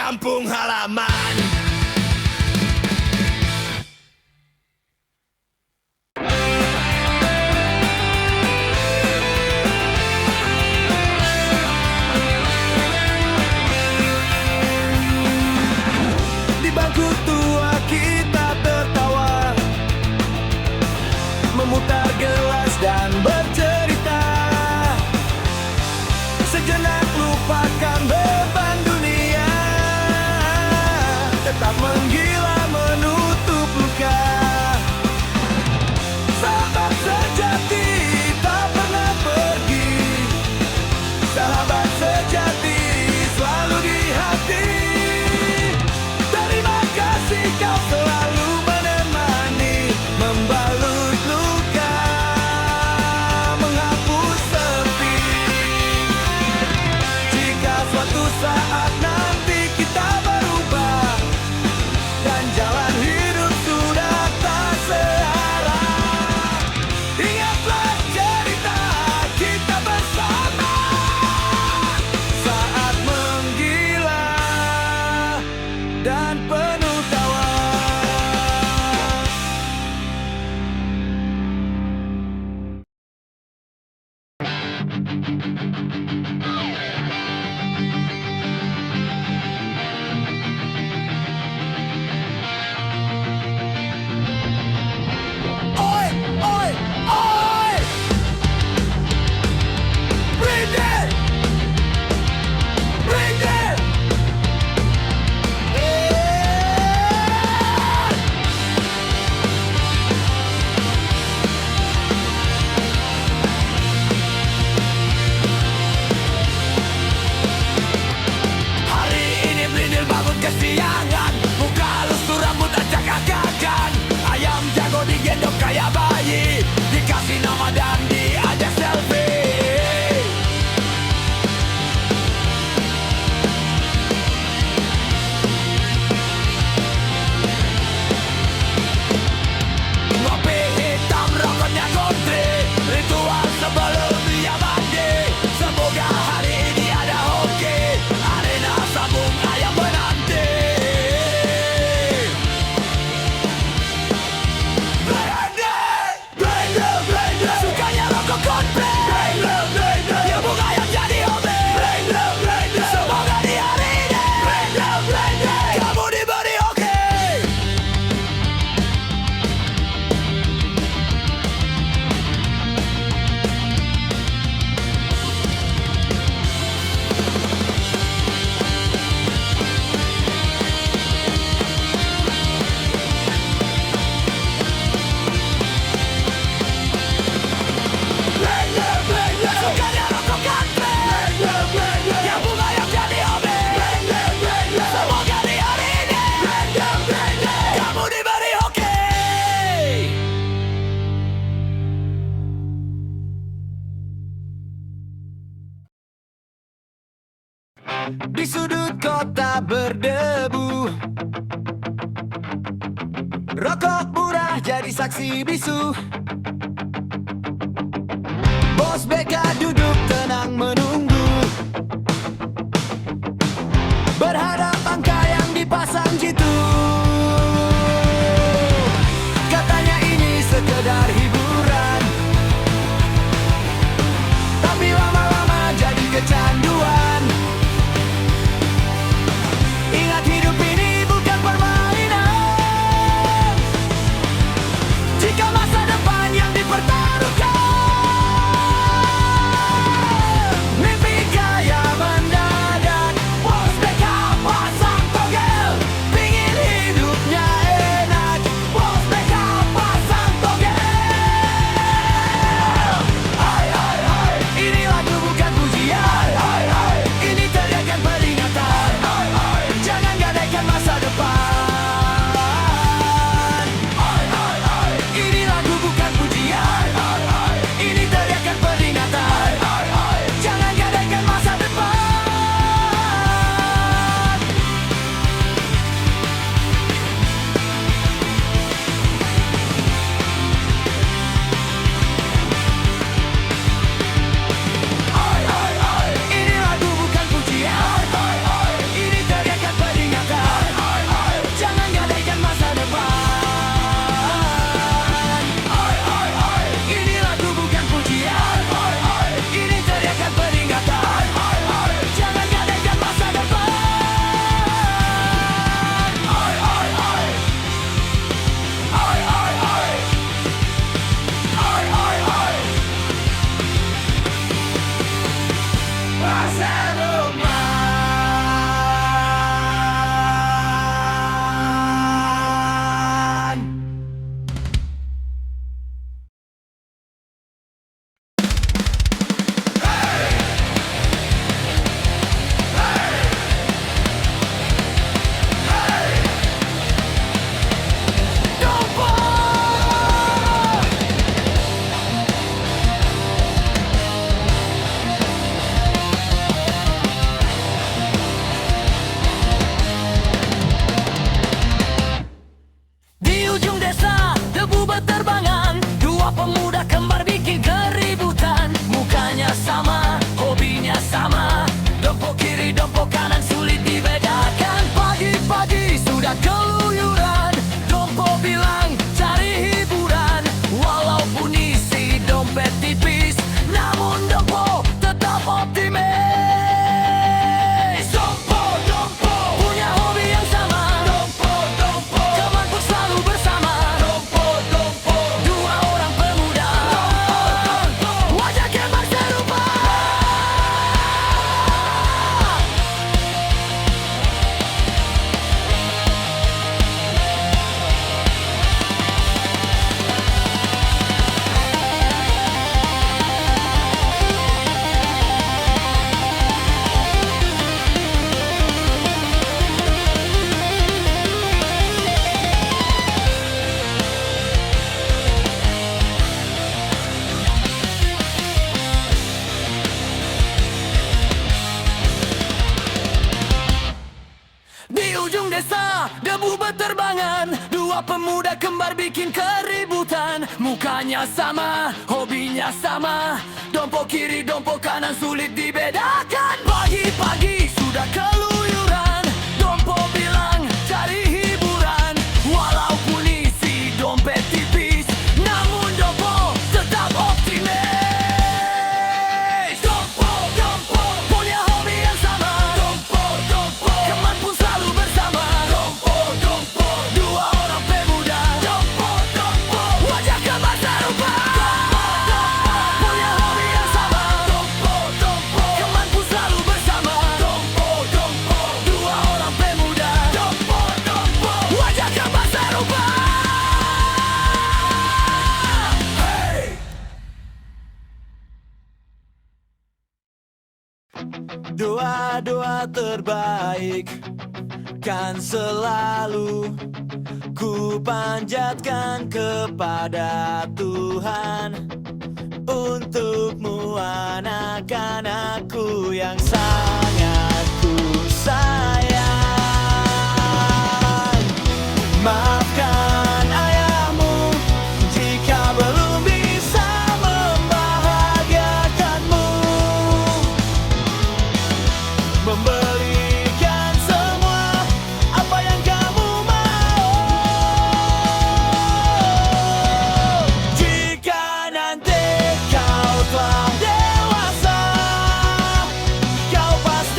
kampung halaman. Di bangku tua kita tertawa, memutar gelas dan bercerita, sejenak lupakan beban dunia, tetap menggila menutup luka. Sahabat sejati tak pernah pergi, sahabat sejati selalu di hati. Terima kasih kau selalu menemani, membalut luka, menghapus sepi. Jika suatu saat nanti kita berubah dan jalan hidup sudah tak searah, ingatlah cerita kita bersama saat menggila dan penuh tawa. Oi, oi, oi! Bring it! Bring it! Hari ini Blindil bangun kesiangan, muka lusuh rambut acak-acakan. Ayam jago digendong kayak bayi, dikasih nama dan diajak selfie. Ngopi hitam rokoknya country, ritual sebelum dia mandi. Semoga hari ini ada hoki, arena sabung ayam menanti. Blender, sukanya rokok country. Dia bunga yang jadi hobi. Semoga di hari ini kamu diberi hoki. Sukanya rokok country. Dia bunga yang jadi hobi. Semoga di hari ini kamu diberi hoki. Di sudut kota berdebu, rokok murah jadi saksi bisu. Bos BK duduk tenang menunggu, berharap angka yang dipasang jitu. Katanya ini sekedar hiburan, tapi lama-lama jadi kecanduan. Ingat hidup ini bukan permainan, jika masa depan yang dipertaruhkan. desa, debu berterbangan. Dua pemuda kembar bikin keributan. Mukanya sama, hobinya sama. Dompo kiri, dompo kanan sulit dibedakan. Pagi-pagi sudah keluyuran. Dompo bilang cari hiburan. Walaupun isi dompet tipis, namun Dompo tetap optimis. Dompo punya hobi yang sama. Dompo teman pun selalu bersama. Dompo dua orang pemuda. Dompo wajah kembar serupa. Punya hobi yang sama. Dompo teman pun selalu bersama. Dompo dua orang pemuda. Dompo wajah kembar serupa. Hey! Doa-doa terbaik kan selalu ku panjatkan kepada Tuhan. Untukmu anak-anakku yang sangat ku sayang. Maafkan ayahmu jika belum bisa membahagiakanmu, memberikan semua apa yang kamu mau. Jika nanti kau telah dewasa, kau pasti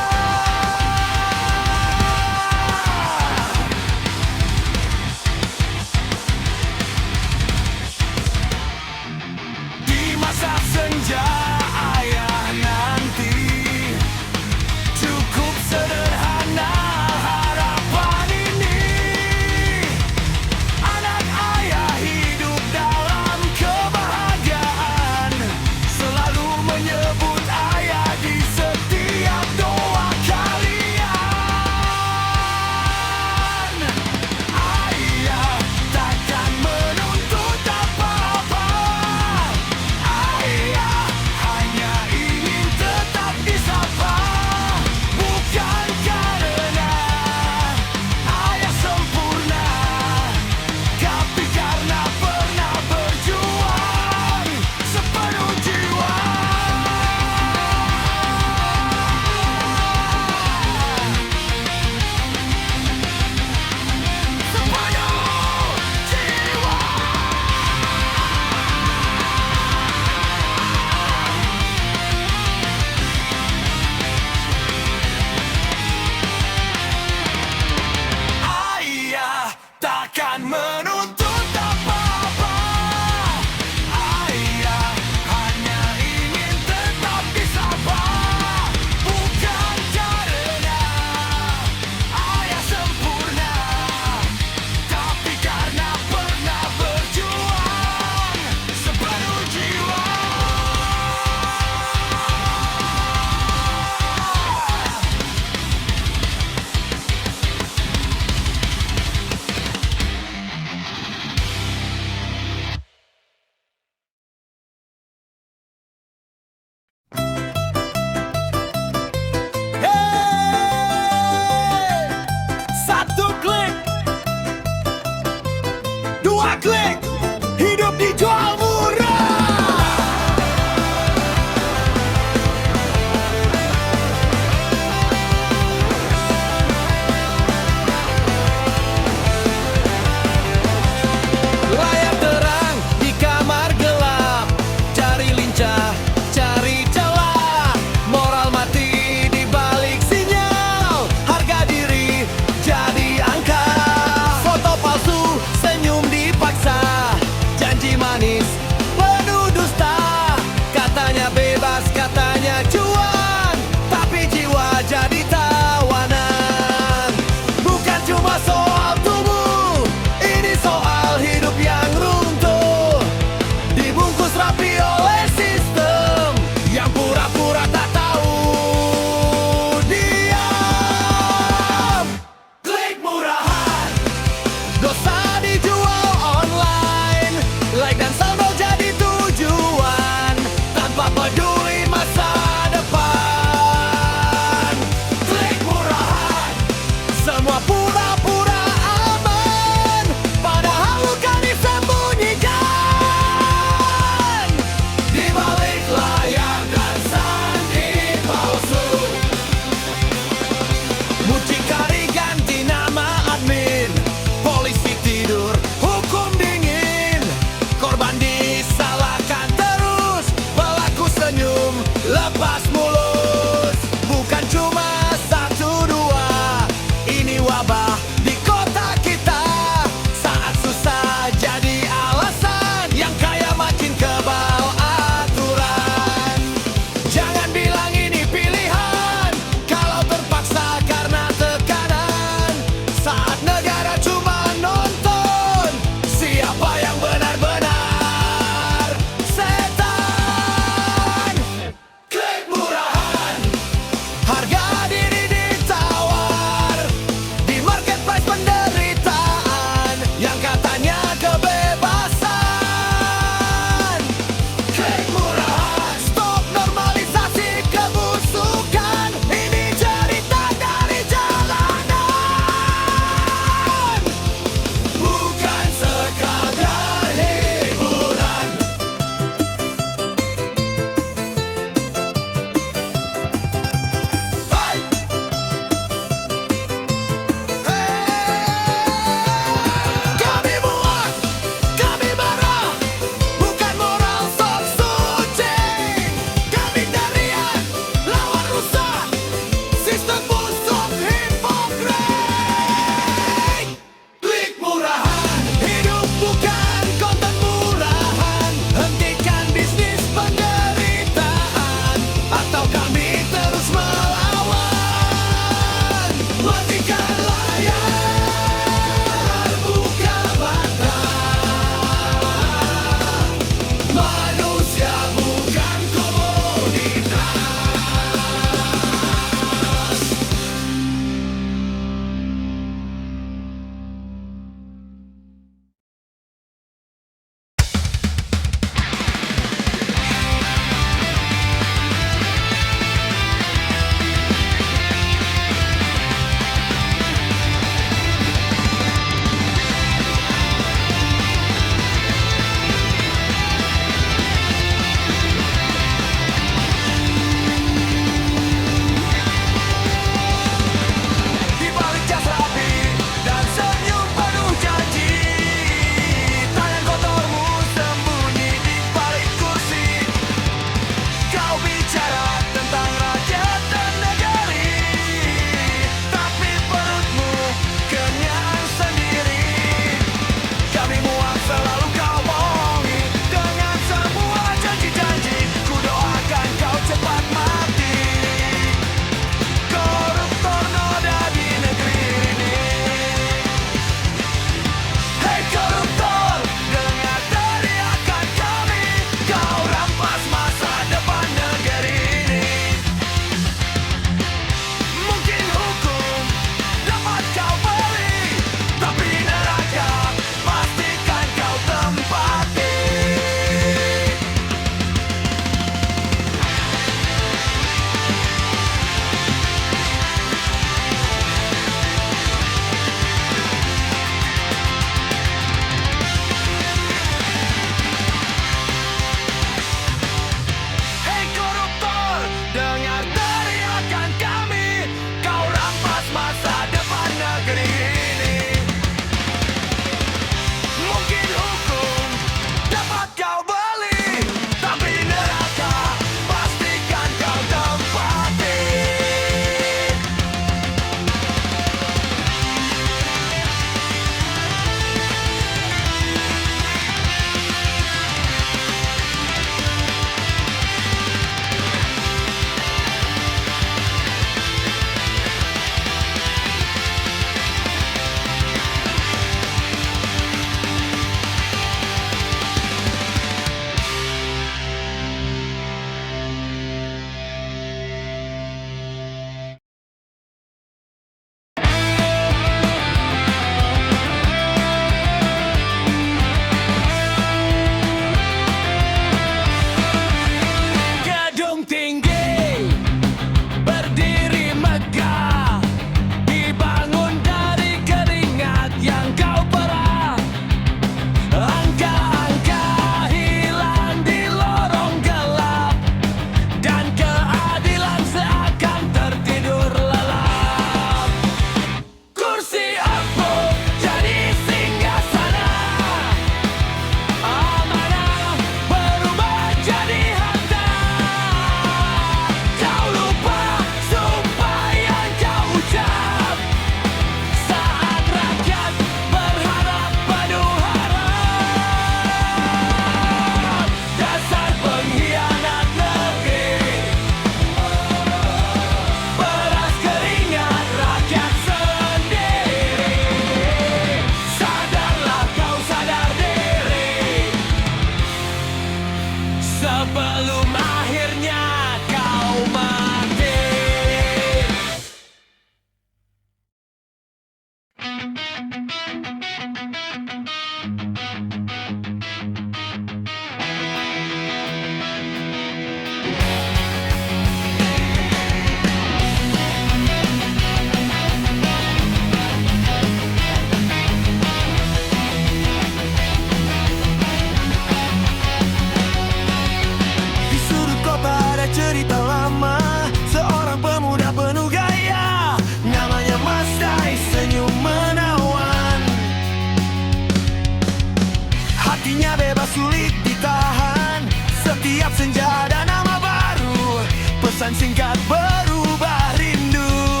singkat berubah rindu.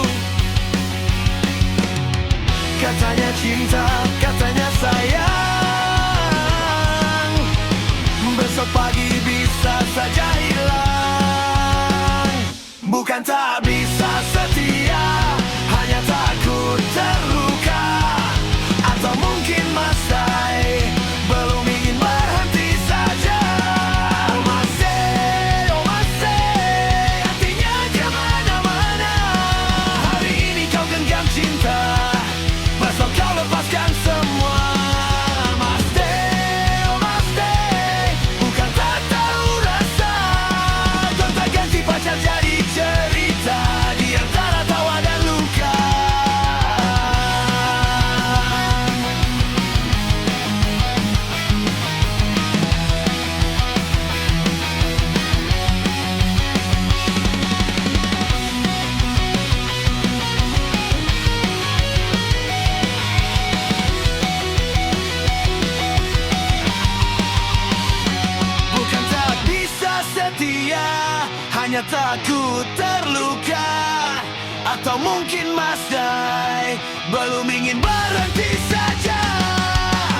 Katanya cinta, katanya sayang, besok pagi bisa saja hilang. Bukan tak bisa setia, hanya takut terluka. Atau mungkin masai, belum ingin berhenti saja. Oh masih, artinya kemana-mana. Hari ini kau genggam cinta, besok kau lepaskan semua. Masih, bukan tak tahu rasa. Gonta ganti pacar jadi cerita di antara tawa dan luka. Bukan tak bisa setia, hanya takut terluka. Atau mungkin masai, belum ingin berhenti saja.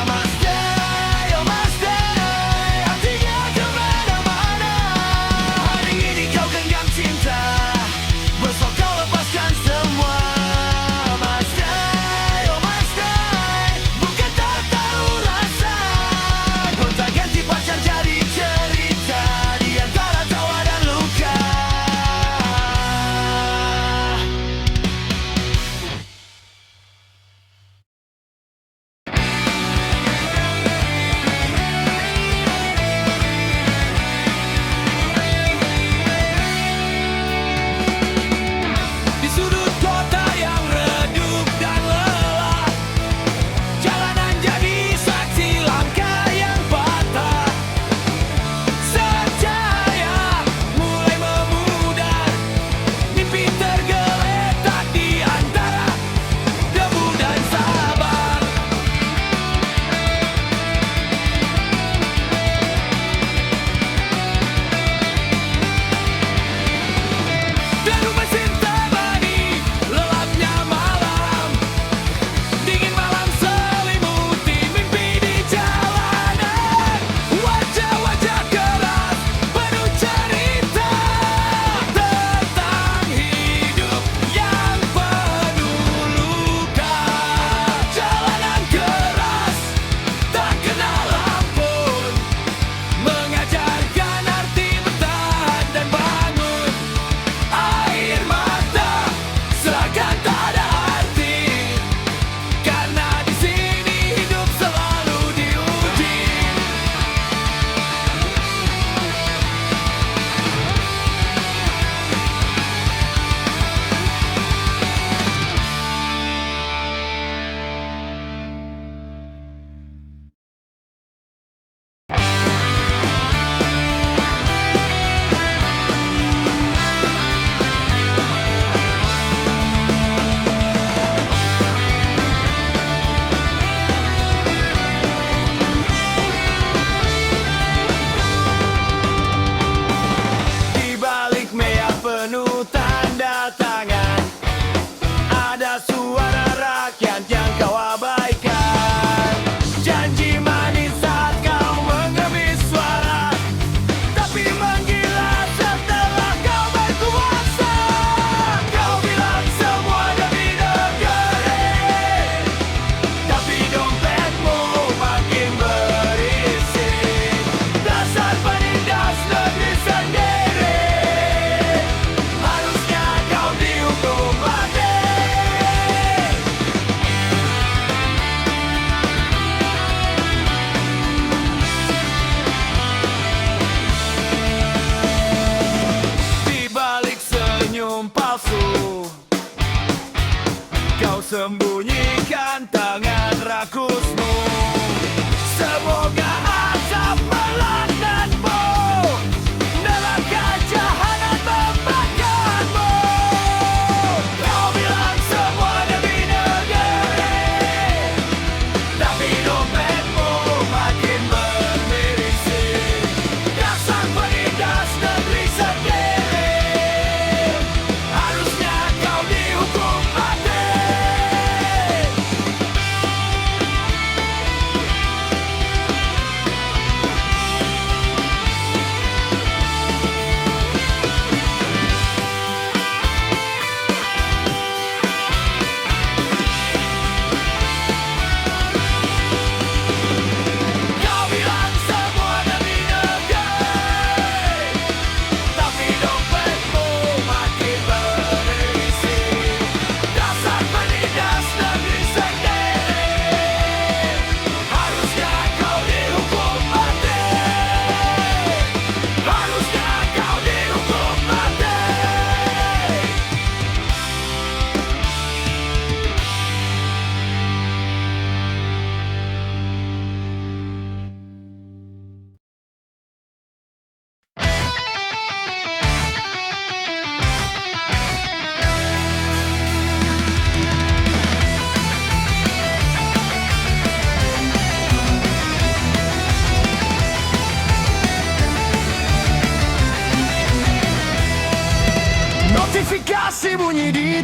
Masai, artinya kemana-mana. Hari ini kau genggam cinta, besok kau lepaskan semua. Masai, bukan tak tahu rasa. Gonta ganti pacar jadi cerita di antara tawa dan luka. Di sudut kota yang redup dan lelah, jalanan jadi saksi langkah yang patah. Secahaya mulai memudar, mimpi tergeletak di antara debu dan sabar. Deru mesin temani lelapnya malam, dingin malam selimuti mimpi di jalanan. Wajah-wajah keras penuh cerita tentang hidup yang penuh luka. Jalanan keras tak kenal ampun, mengajarkan arti bertahan dan bangun. Air mata seakan tak ada arti, karena di sini hidup selalu diuji. Di balik meja penuh tanda tangan, ada suara rakyat yang kau abaikan. Janji manis saat kau mengemis suara, tapi menggila setelah kau berkuasa. Kau bilang semua demi negeri, tapi dompetmu makin berisi. Dasar penindas negeri sendiri, harusnya kau dihukum mati. Di balik senyum palsu, kau sembunyikan tangan rakusmu. Semoga azab melaknatmu dalam kejahanan membakar.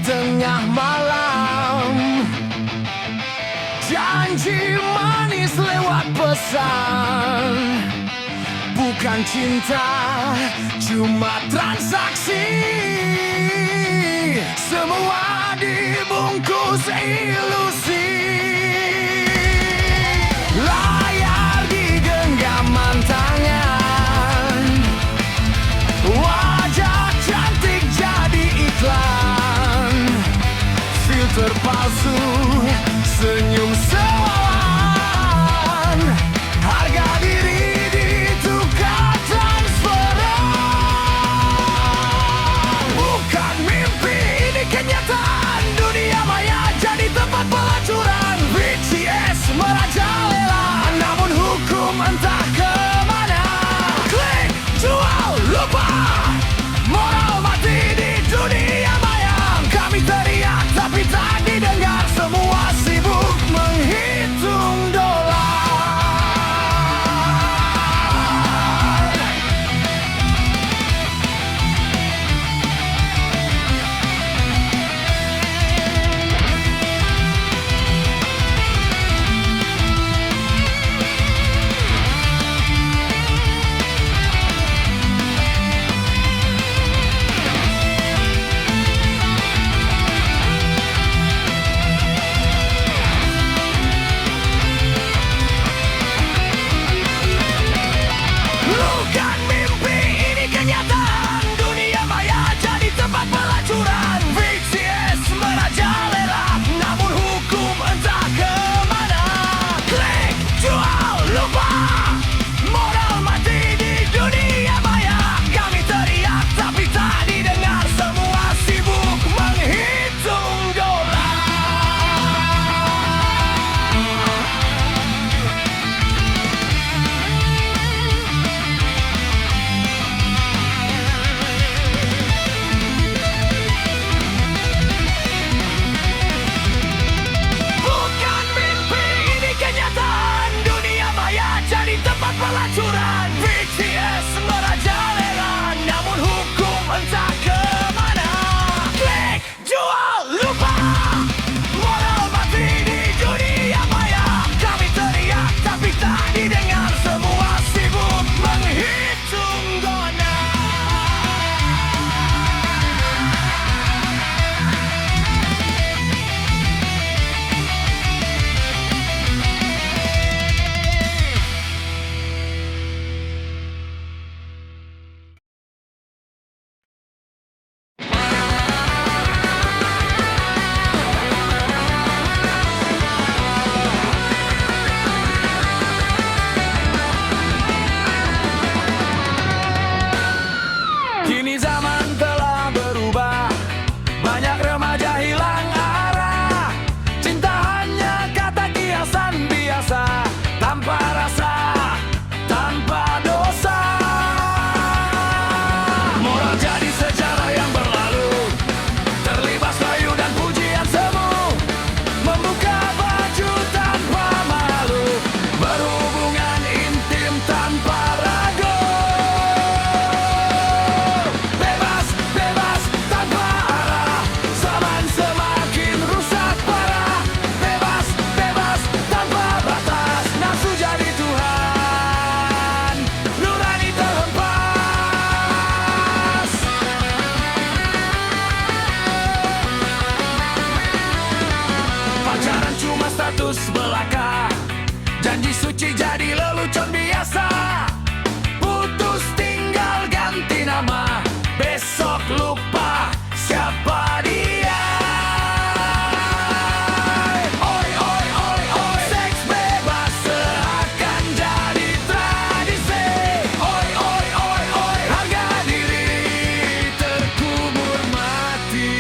tengah malam. Janji manis lewat pesan, bukan cinta, cuma transaksi. Semua dibungkus ilusi. Layar di genggaman tangan, wajah cantik jadi iklan. Filter palsu, senyum sewawan. Harga diri ditukar transferan. Bukan mimpi, ini kenyataan. Dunia maya jadi tempat pelacuran. BTS merajalela, namun hukum entah kemana. Klik, jual, lupa, moral mati di dunia maya. Kami teriak tapi tak didengar. Semua sibuk menghitung dolar. Bukan mimpi, ini kenyataan. Dunia maya jadi tempat pelacuran. BTS merajalela, namun hukum entah kemana. Klik, jual, lupa, moral mati di dunia maya. Kami teriak tapi tak didengar. Semua sibuk menghitung dolar. Bukan mimpi, ini kenyataan. Dunia maya jadi tempat pelacuran. BTS merajalela, namun hukum entah kemana. Klik, jual, lupa, moral mati di dunia maya. Kami teriak tapi tak didengar. Semua sibuk menghitung dolar. Kini zaman telah berubah, banyak remaja hilang arah. Cinta hanya kata kiasan biasa, tanpa rasa, tanpa dosa. Moral jadi sejarah yang berlalu, terlibat layu dan pujian semu. Membuka baju tanpa malu, berhubungan intim tanpa ragu. Bebas, bebas, tanpa arah, zaman semakin rusak parah. Bebas, bebas, tanpa batas, nafsu jadi Tuhan, nurani terhempas. Pacaran cuma status belaka, janji suci jadi lelucon biasa. Putus tinggal ganti nama, besok lupa siapa dia. Oi, oi, oi, oi, seks bebas seakan jadi tradisi. Oi, oi, oi, oi, harga diri terkubur mati.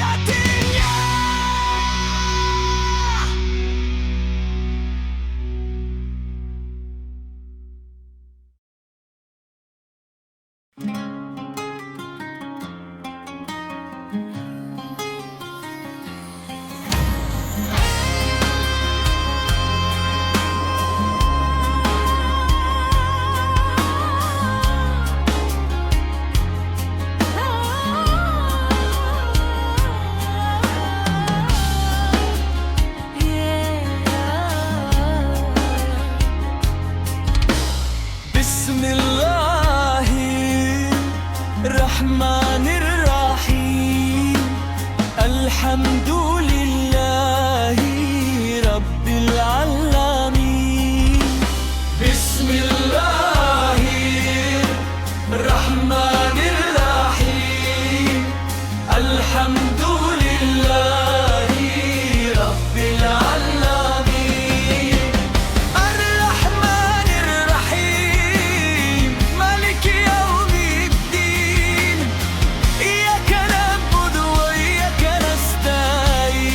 sejatinya. Bismillahirrahmanirrahim. Alhamdulillahi Rabbil alamin. Bismillahirrahmanirrahim. Alhamdulillahi Rabbil alamin. Ar-Rahmanir-Rahim. Maliki yaumiddin. Iyyaka na'budu wa iyyaka nasta'in.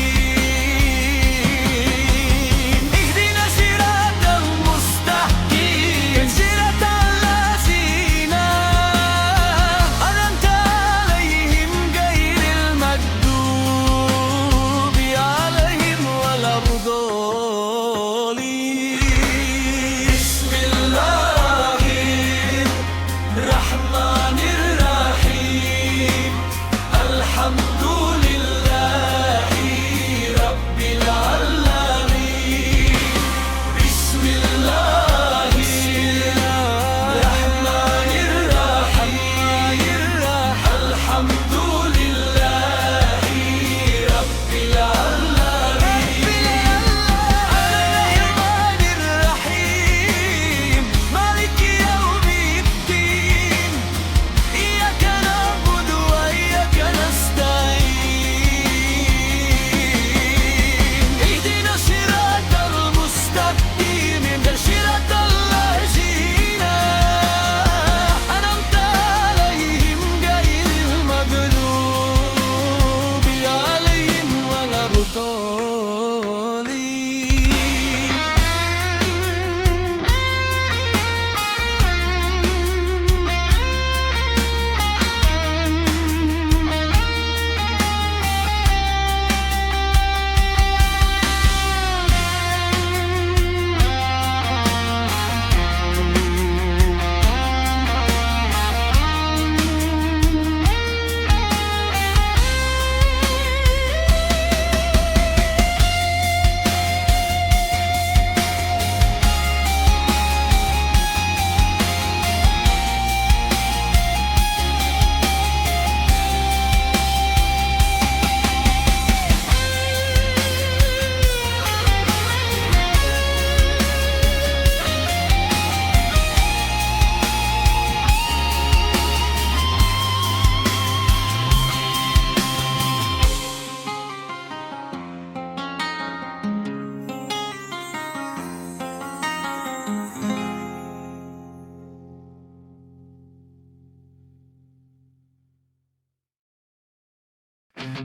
Ihdina siratal mustaqim. Siratal ladzina an'amta 'alaihim ghairil maghdubi 'alaihim waladdallin. Bismillahirrahmanirrahim. Alhamdulillahi Rabbil alamin. Bismillahirrahmanirrahim. Alhamdulillahi Rabbil alamin. Ar-Rahmanir-Rahim. Maliki yaumiddin. Iyyaka na'budu wa iyyaka nasta'in. Ihdina siratal mustaqim. Siratal ladzina an'amta 'alaihim ghairil maghdubi 'alaihim waladdallin.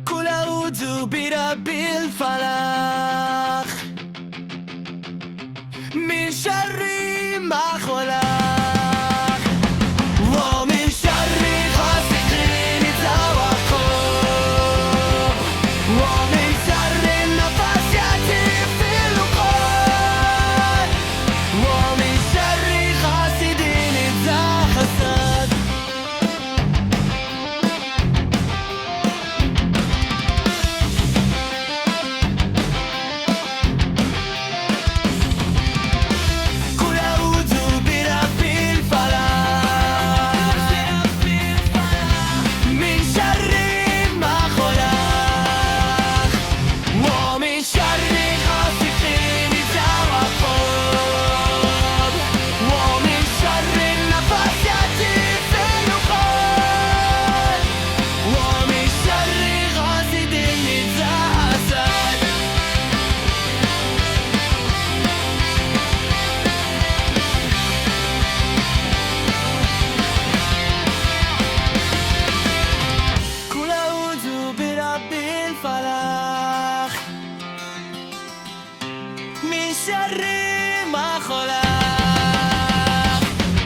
Qul a'udzu birabbil falaq. Min syarri ma khalaq. Wa min syarri hasidin idza waqab. Wa min syarri nafasyati fil 'uqad. Wa min syarri hasidin idza hasad. Qul a'udzu birabbil falaq. Min syarri ma khalaq. الفلاح من شر ما خلق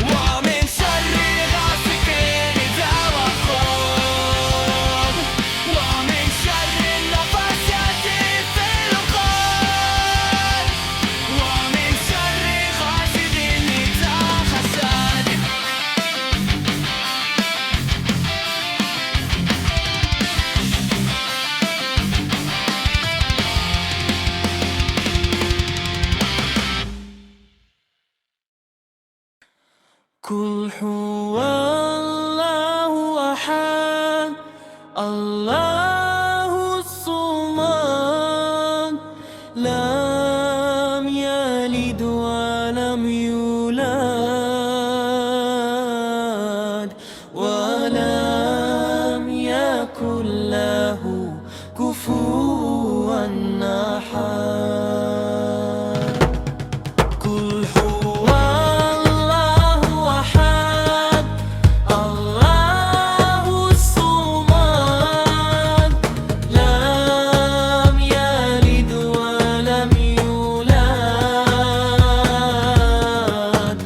ومن شر غاسق إذا وقب ومن شر النفاثات في العقد ومن شر حاسد إذا حسد قل هو الله أحد الله الصمد لم يلد ولم يولد ولم يكن له كفوا أحد قل هو الله أحد الله الصمد لم يلد ولم يولد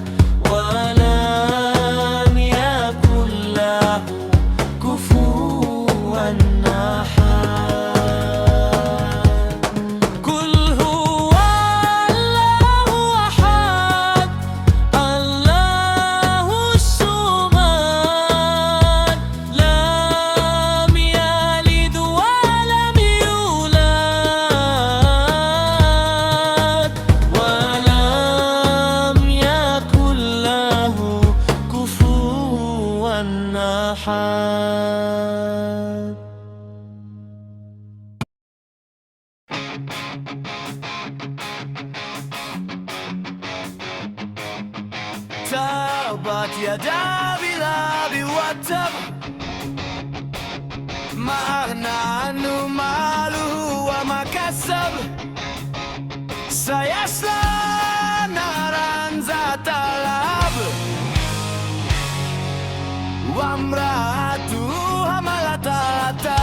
ولم يكن له كفوا أحد قل هو الله أحد الله الصمد لم يلد ولم يولد ولم يكن له كفوا أحد تابت يدا بلهب وتب ما أغنى عنه ماله وما كسب سيصلى نارا ذات لهب وامرأته حملة الحطب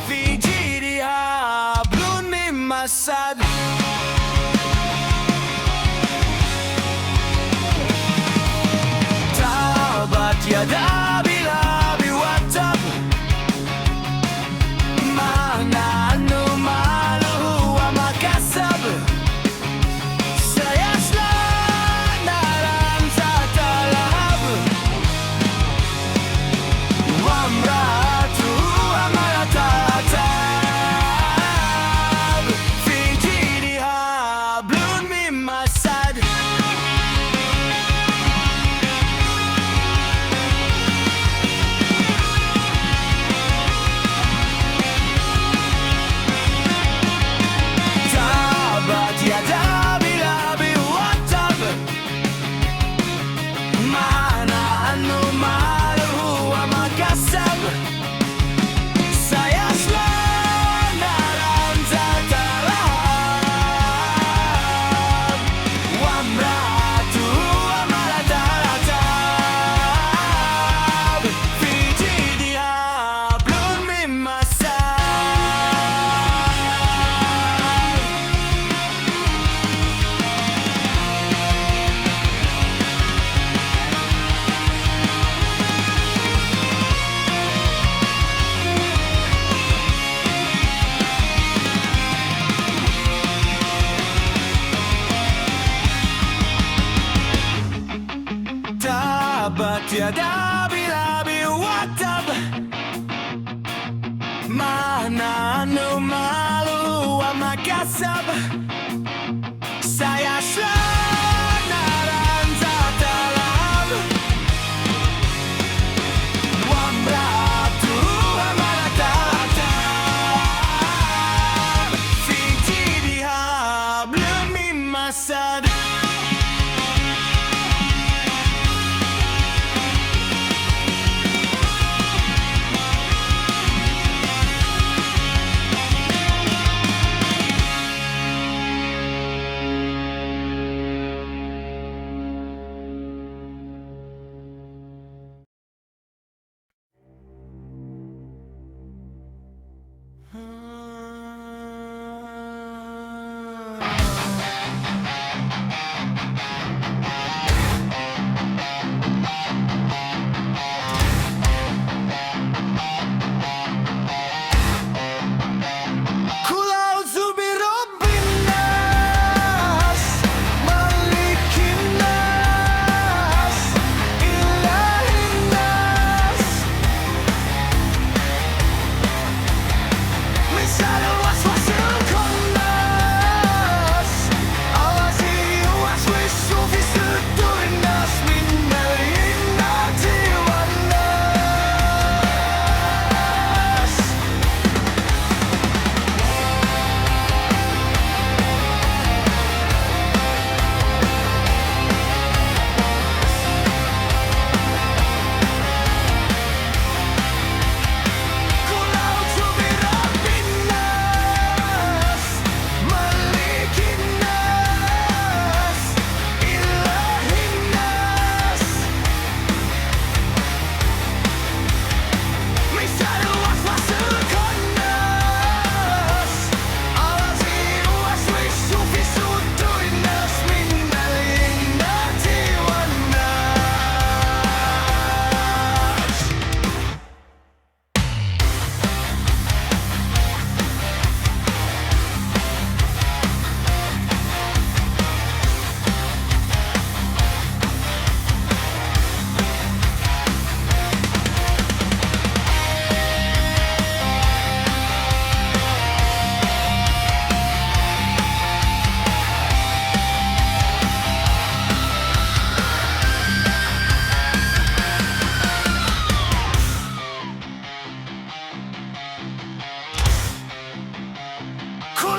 في جيدها حبل من مسد تابت يدا بلهب وتب ما أغنى عنه ماله وما كسب سيصلى نارا ذات لهب وامرأته حملة الحطب في جيدها حبل من مسد تابت يدا بلهب وتب ما أغنى عنه ماله وما كسب سيصلى نارا ذات لهب وامرأته حملة الحطب في جيدها حبل من مسد تابت يدا بلهب وتب ما أغنى عنه ماله وما كسب سيصلى نارا ذات لهب وامرأته حملة الحطب في جيدها حبل من مسد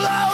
laut.